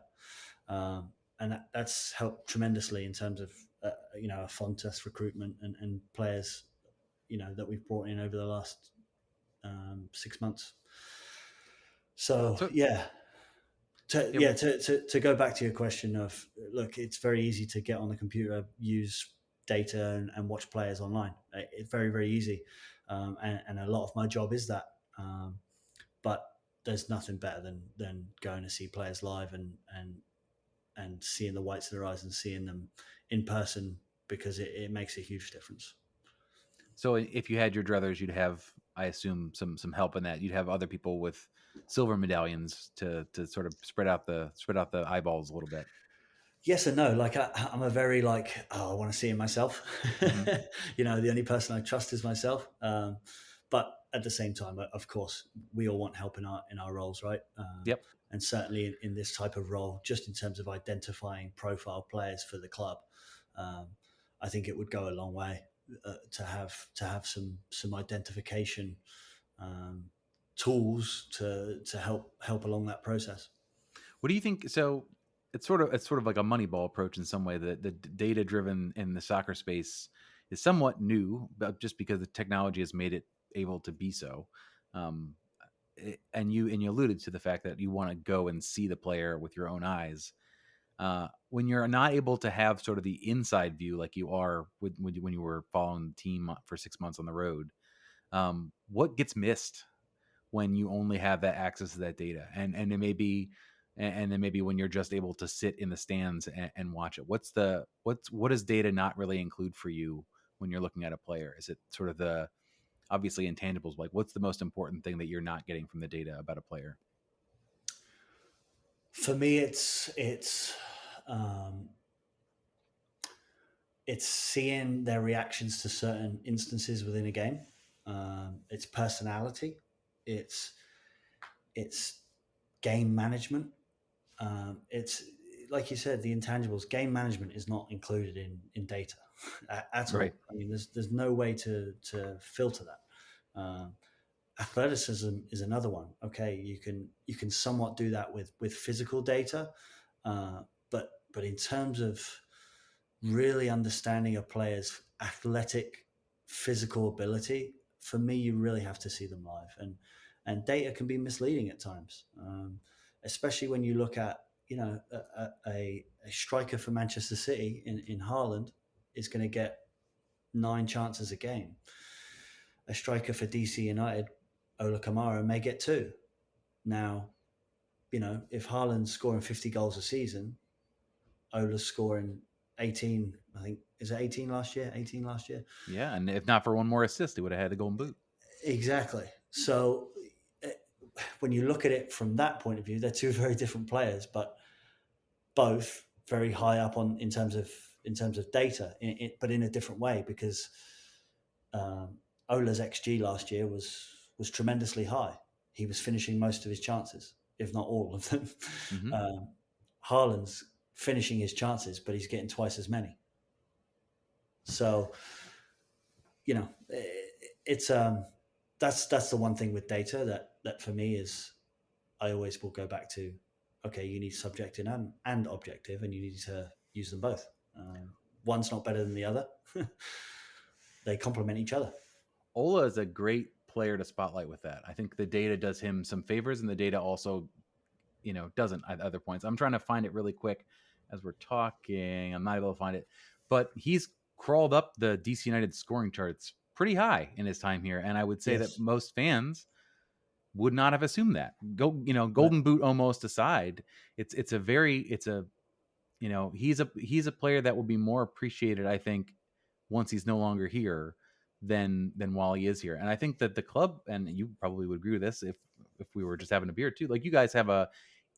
and that's helped tremendously in terms of a Fontes recruitment and players that we've brought in over the last 6 months. So yeah. To go back to your question of, look, it's very easy to get on the computer, use data and watch players online. It's very, very easy. And a lot of my job is that. But there's nothing better than going to see players live and seeing the whites of their eyes and seeing them in person, because it makes a huge difference. So if you had your druthers, you'd have, I assume, some help in that. You'd have other people with silver medallions to sort of spread out the eyeballs a little bit. Yes and no. Like I'm a very I want to see it myself. Mm-hmm. The only person I trust is myself. But at the same time, of course, we all want help in our roles, right? Yep. And certainly in this type of role, just in terms of identifying profile players for the club, I think it would go a long way to have some identification tools to help along that process. What do you think? So it's sort of like a Moneyball approach in some way. That the data driven in the soccer space is somewhat new, but just because the technology has made it able to be so. And you alluded to the fact that you want to go and see the player with your own eyes. When you're not able to have sort of the inside view like you are when you were following the team for 6 months on the road, what gets missed when you only have that access to that data? And it may be, and then maybe when you're just able to sit in the stands and watch it, what does data not really include for you when you're looking at a player? Is it sort of the obviously intangibles, like what's the most important thing that you're not getting from the data about a player? For me, um, it's seeing their reactions to certain instances within a game. It's personality. It's game management. It's like you said, the intangibles. Game management is not included in data at Right. all. I mean, there's no way to filter that. Athleticism is another one. Okay, you can somewhat do that with physical data, but in terms of really understanding a player's athletic physical ability, for me, you really have to see them live, and data can be misleading at times, especially when you look at a striker for Manchester City in Haaland is going to get 9 chances a game. A striker for DC United, Ola Kamara, may get 2. Now, if Haaland's scoring 50 goals a season, Ola's scoring 18. I think, is it 18 last year? 18 last year. Yeah, and if not for one more assist, he would have had the golden boot. Exactly. So when you look at it from that point of view, they're two very different players, but both very high up in terms of data, but in a different way, because Ola's XG last year was tremendously high. He was finishing most of his chances, if not all of them. Mm-hmm. Haaland's finishing his chances, but he's getting twice as many. So, it's that's the one thing with data that for me is, I always will go back to, okay, you need subjective and objective, and you need to use them both. One's not better than the other. They complement each other. Ola is a great player to spotlight with that. I think the data does him some favors, and the data also, doesn't at other points. I'm trying to find it really quick as we're talking. I'm not able to find it, but he's crawled up the DC United scoring charts pretty high in his time here, and I would say that most fans would not have assumed that. Golden boot almost aside, he's a player that will be more appreciated, I think, once he's no longer here than while he is here. And I think that the club, and you probably would agree with this if we were just having a beer too, like you guys have a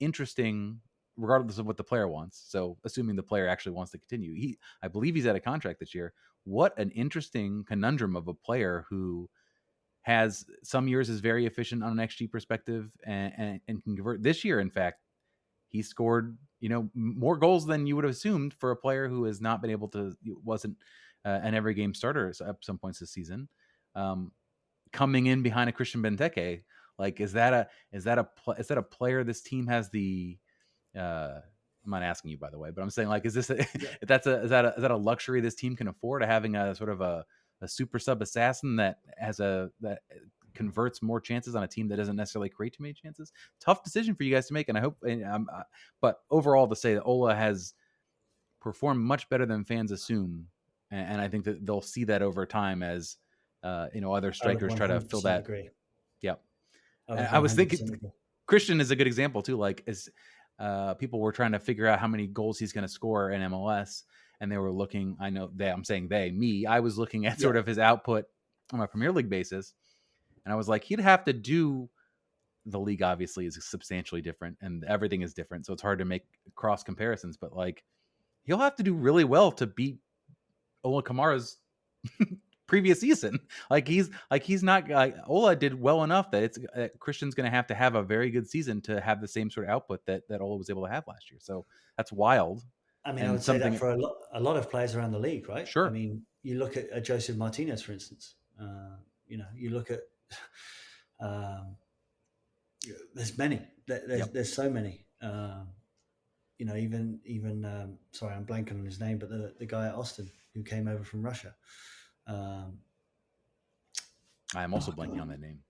interesting, regardless of what the player wants. So assuming the player actually wants to continue, I believe he's at a contract this year. What an interesting conundrum of a player who has some years is very efficient on an XG perspective and can convert. This year, in fact, he scored, more goals than you would have assumed for a player who has not been able to, wasn't an every game starter at some points this season. Coming in behind a Christian Benteke, like, is that a player this team has the, I'm not asking you, by the way, but I'm saying, like, is that a luxury this team can afford, to having a sort of a super sub assassin that converts more chances on a team that doesn't necessarily create too many chances? Tough decision for you guys to make, and I hope. But overall, to say that Ola has performed much better than fans assume, and I think that they'll see that over time as other strikers try to fill that. Agree. Yep. I was thinking agree. Christian is a good example too. Like, as people were trying to figure out how many goals he's going to score in MLS, and they were looking. I was looking at sort of his output on a Premier League basis, and I was like, he'd have to do. The league obviously is substantially different, and everything is different, so it's hard to make cross comparisons. But like, he'll have to do really well to beat Ola Kamara's previous season. Ola did well enough that Christian's going to have a very good season to have the same sort of output that Ola was able to have last year. So that's wild. I mean, I would say that for a lot of players around the league, right? Sure. I mean, you look at Joseph Martinez, for instance. You look at there's many. There's so many. Even sorry, I'm blanking on his name, but the guy at Austin who came over from Russia. I am also blanking on that name.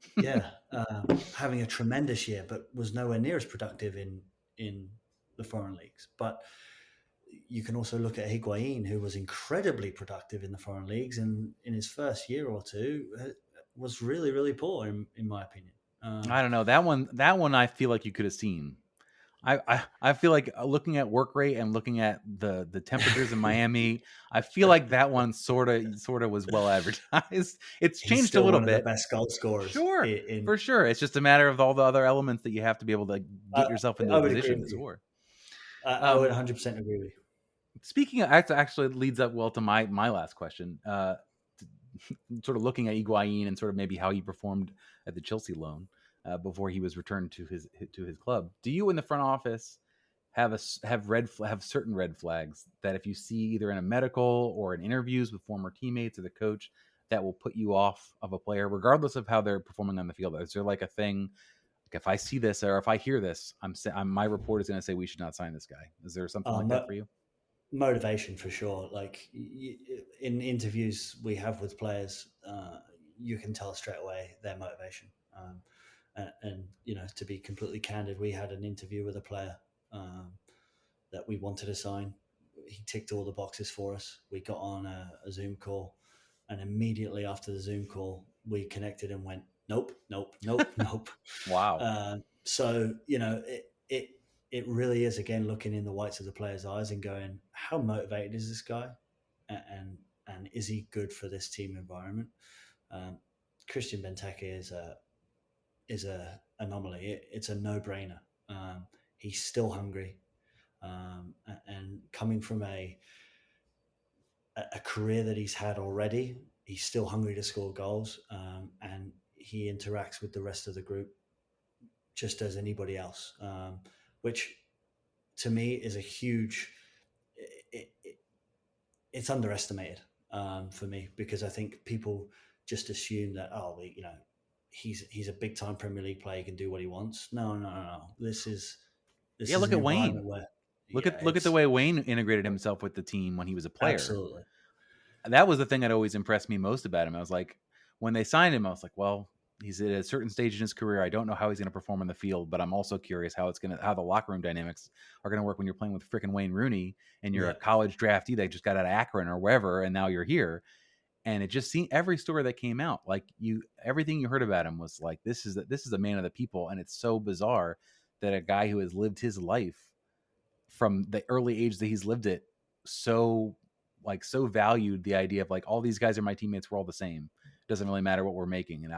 Having a tremendous year, but was nowhere near as productive in the foreign leagues. But you can also look at Higuain, who was incredibly productive in the foreign leagues, and in his first year or two was really, really poor, in my opinion. I don't know, that one I feel like you could have seen. I feel like looking at work rate and looking at the temperatures in Miami, I feel like that one sort of was well advertised. It's He's changed a still little one of the bit. best goal scorers Sure, for sure. It's just a matter of all the other elements that you have to be able to get yourself into I a would agree position to with you. score. I would 100% agree with you. Speaking of, that actually leads up well to my last question. Sort of looking at Higuain and sort of maybe how he performed at the Chelsea loan before he was returned to his club. Do you in the front office have certain red flags that if you see either in a medical or in interviews with former teammates or the coach that will put you off of a player, regardless of how they're performing on the field? Is there like a thing? Like if I see this or if I hear this, my report is going to say we should not sign this guy. Is there something like that for you? Motivation for sure. Like in interviews we have with players, you can tell straight away their motivation. And to be completely candid, we had an interview with a player that we wanted to sign. He ticked all the boxes for us. We got on a Zoom call, and immediately after the Zoom call, we connected and went, nope, nope, nope, nope. Wow. So it really is, again, looking in the whites of the player's eyes and going, how motivated is this guy, and is he good for this team environment? Christian Benteke is a anomaly. It's a no brainer. He's still hungry, and coming from a career that he's had already, he's still hungry to score goals, and he interacts with the rest of the group just as anybody else, which to me is a huge. It's underestimated for me, because I think people just assume that he's a big time Premier League player, he can do what he wants. No. This is Look an at environment Wayne. where Look at the way Wayne integrated himself with the team when he was a player. absolutely. That was the thing that always impressed me most about him. I was like, when they signed him, I was like, well, he's at a certain stage in his career. I don't know how he's going to perform on the field, but I'm also curious how the locker room dynamics are going to work when you're playing with freaking Wayne Rooney and you're a college draftee that just got out of Akron or wherever, and now you're here. And it just seemed every story that came out, like everything you heard about him was like, this is a man of the people, and it's so bizarre that a guy who has lived his life from the early age that he's lived it so valued the idea of like all these guys are my teammates, we're all the same, doesn't really matter what we're making. And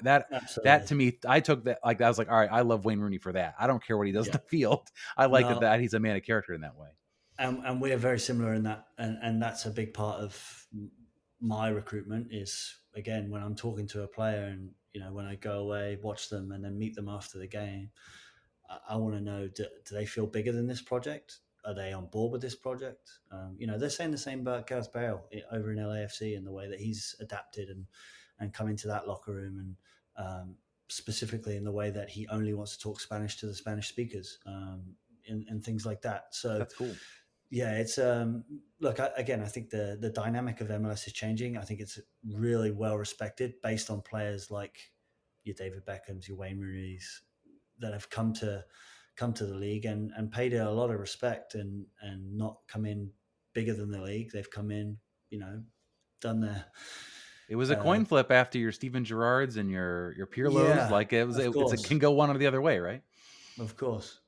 that to me, I took that, like, I was like, all right, I love Wayne Rooney for that. I don't care what he does in the field. I like that he's a man of character in that way. And we're very similar in that, and that's a big part of my recruitment is, again, when I'm talking to a player and when I go away, watch them and then meet them after the game, I want to know, do they feel bigger than this project? Are they on board with this project? They're saying the same about Gareth Bale over in LAFC and the way that he's adapted and come into that locker room, and specifically in the way that he only wants to talk Spanish to the Spanish speakers, and things like that. So that's cool. Yeah, it's look, I think the dynamic of MLS is changing. I think it's really well respected based on players like your David Beckhams, your Wayne Rooney's, that have come to the league and paid it a lot of respect, and not come in bigger than the league. They've come in, done their. It was a coin flip after your Steven Gerrards and your Pirlo's. Yeah, like it can go one or the other way, right? Of course.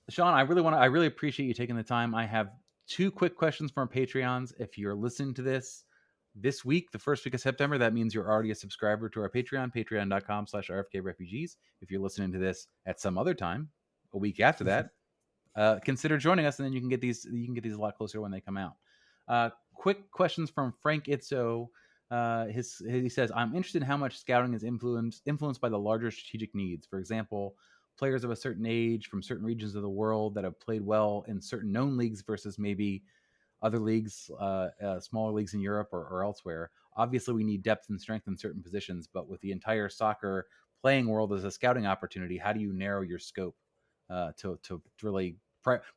Sean, I really appreciate you taking the time. I have 2 quick questions from our Patreons. If you're listening to this week, the first week of September, that means you're already a subscriber to our Patreon, patreon.com/RFKrefugees. If you're listening to this at some other time, a week after that, consider joining us, and then you can get these a lot closer when they come out. Quick questions from Frank Itzo. He says, I'm interested in how much scouting is influenced by the larger strategic needs. For example, players of a certain age from certain regions of the world that have played well in certain known leagues versus maybe other leagues, smaller leagues in Europe or elsewhere. Obviously, we need depth and strength in certain positions, but with the entire soccer playing world as a scouting opportunity, how do you narrow your scope to really,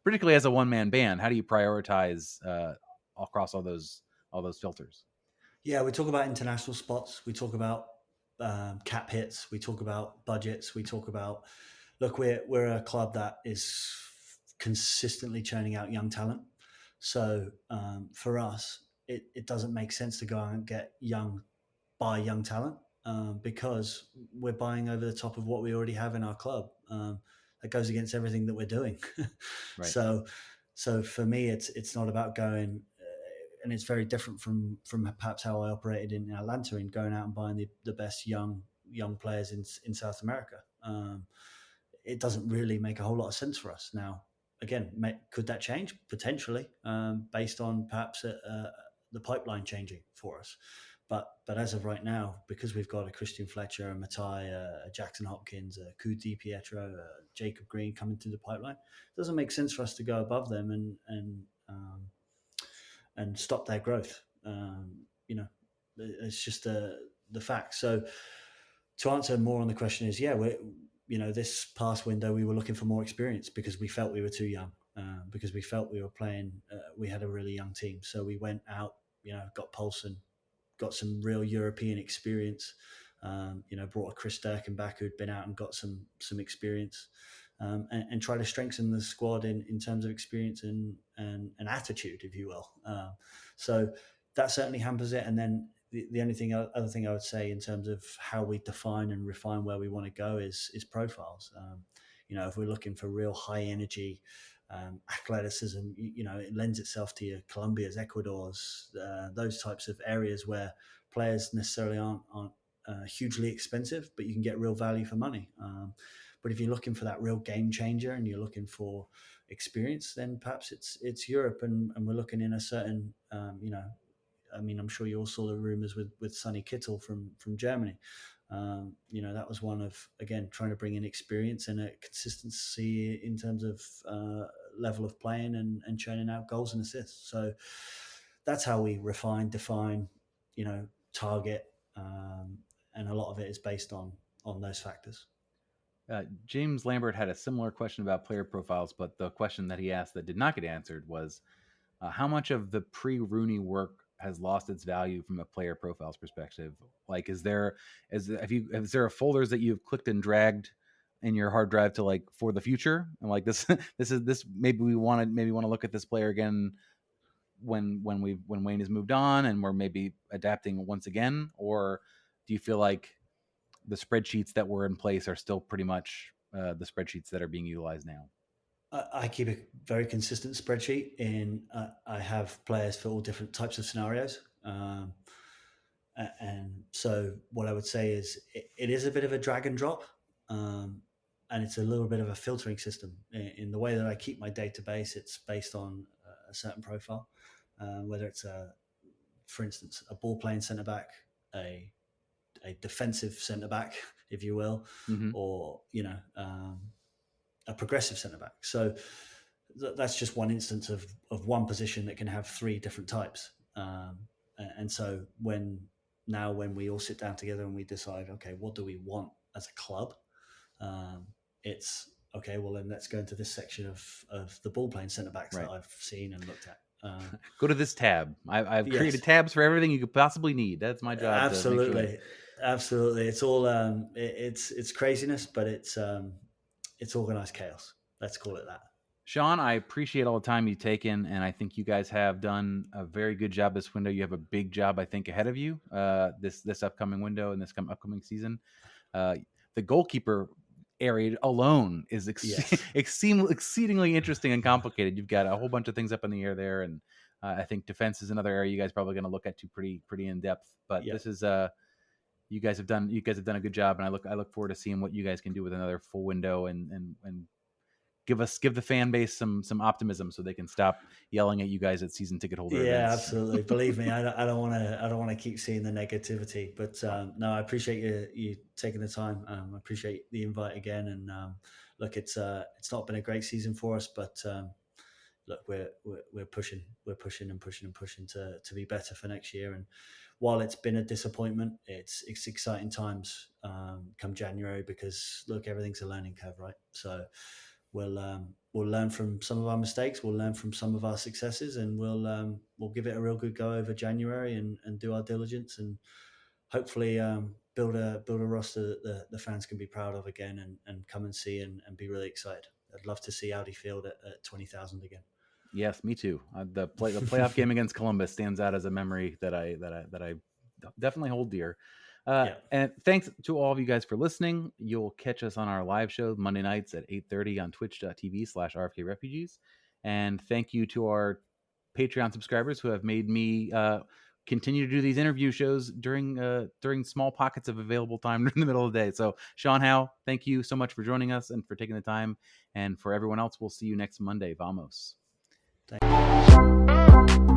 particularly as a one-man band, how do you prioritize across all those filters? Yeah, we talk about international spots. We talk about cap hits. We talk about budgets. We talk about, look, we're a club that is consistently churning out young talent. So for us, it doesn't make sense to go out and buy young talent, because we're buying over the top of what we already have in our club. that goes against everything that we're doing. Right. So for me, it's not about going, and it's very different from perhaps how I operated in Atlanta, in going out and buying the best young players in South America. It doesn't really make a whole lot of sense for us now. Again, could that change? Potentially, based on perhaps the pipeline changing for us. But as of right now, because we've got a Christian Fletcher, a Matai, a Jackson Hopkins, a Ku Di Pietro, a Jacob Green coming through the pipeline, it doesn't make sense for us to go above them and stop their growth. It's just the fact. So to answer more on the question is, yeah, this past window we were looking for more experience because we felt we were too young, because we felt we were playing, we had a really young team. So we went out, got Paulson, got some real European experience. Brought a Chris Durkin back who'd been out and got some experience, and try to strengthen the squad in terms of experience and attitude, if you will. So that certainly hampers it. And then the only other thing I would say in terms of how we define and refine where we want to go is profiles. If we're looking for real high energy, athleticism, it lends itself to your Colombia's, Ecuador's, those types of areas where players necessarily aren't hugely expensive, but you can get real value for money. But if you're looking for that real game changer and you're looking for experience, then perhaps it's Europe, and we're looking in a certain, I'm sure you all saw the rumors with Sonny Kittel from Germany. That was one of, again, trying to bring in experience and a consistency in terms of level of playing and churning out goals and assists. So that's how we refine, define, target, and a lot of it is based on those factors. James Lambert had a similar question about player profiles, but the question that he asked that did not get answered was, how much of the pre-Rooney work has lost its value from a player profiles perspective? Like, is there a folders that you've clicked and dragged in your hard drive to, like, for the future, and like this maybe we want to look at this player again when Wayne has moved on and we're maybe adapting once again? Or do you feel like the spreadsheets that were in place are still pretty much the spreadsheets that are being utilized now? I keep a very consistent spreadsheet I have players for all different types of scenarios. And so what I would say is it is a bit of a drag and drop, and it's a little bit of a filtering system in the way that I keep my database. It's based on a certain profile, whether it's for instance, a ball playing centre back, a defensive centre back, if you will, mm-hmm. or a progressive centre back. So that's just one instance of one position that can have three different types. And so when we all sit down together and we decide, okay, what do we want as a club? It's okay. Well, then let's go into this section of the ball playing centre backs that I've seen and looked at. Go to this tab. I've created tabs for everything you could possibly need. That's my job. Absolutely. It's all it's craziness, but it's organized chaos. Let's call it that. Sean, I appreciate all the time you've taken, and I think you guys have done a very good job this window. You have a big job, I think, ahead of you this upcoming window and this upcoming season. The goalkeeper area alone is exceedingly interesting and complicated. You've got a whole bunch of things up in the air there, and I think defense is another area you guys are probably going to look at pretty in depth. But this is you guys have done a good job, and I look forward to seeing what you guys can do with another full window and give the fan base some optimism so they can stop yelling at you guys at season ticket holder events. Yeah, absolutely. Believe me, I don't want to keep seeing the negativity, but no, I appreciate you taking the time. I appreciate the invite again, and look, it's not been a great season for us, but look, we're pushing to be better for next year. And while it's been a disappointment, it's exciting times come January, because look, everything's a learning curve, right? So we'll learn from some of our mistakes, we'll learn from some of our successes, and we'll give it a real good go over January and do our diligence, and hopefully build a roster that the fans can be proud of again and come and see and be really excited. I'd love to see Audi Field at 20,000 again. Yes, me too. The playoff game against Columbus stands out as a memory that I definitely hold dear. And thanks to all of you guys for listening. You'll catch us on our live show Monday nights at 8:30 on twitch.tv/RFK Refugees. And thank you to our Patreon subscribers who have made me continue to do these interview shows during small pockets of available time in the middle of the day. So Sean Howe, thank you so much for joining us and for taking the time. And for everyone else, we'll see you next Monday. Vamos. Thank you.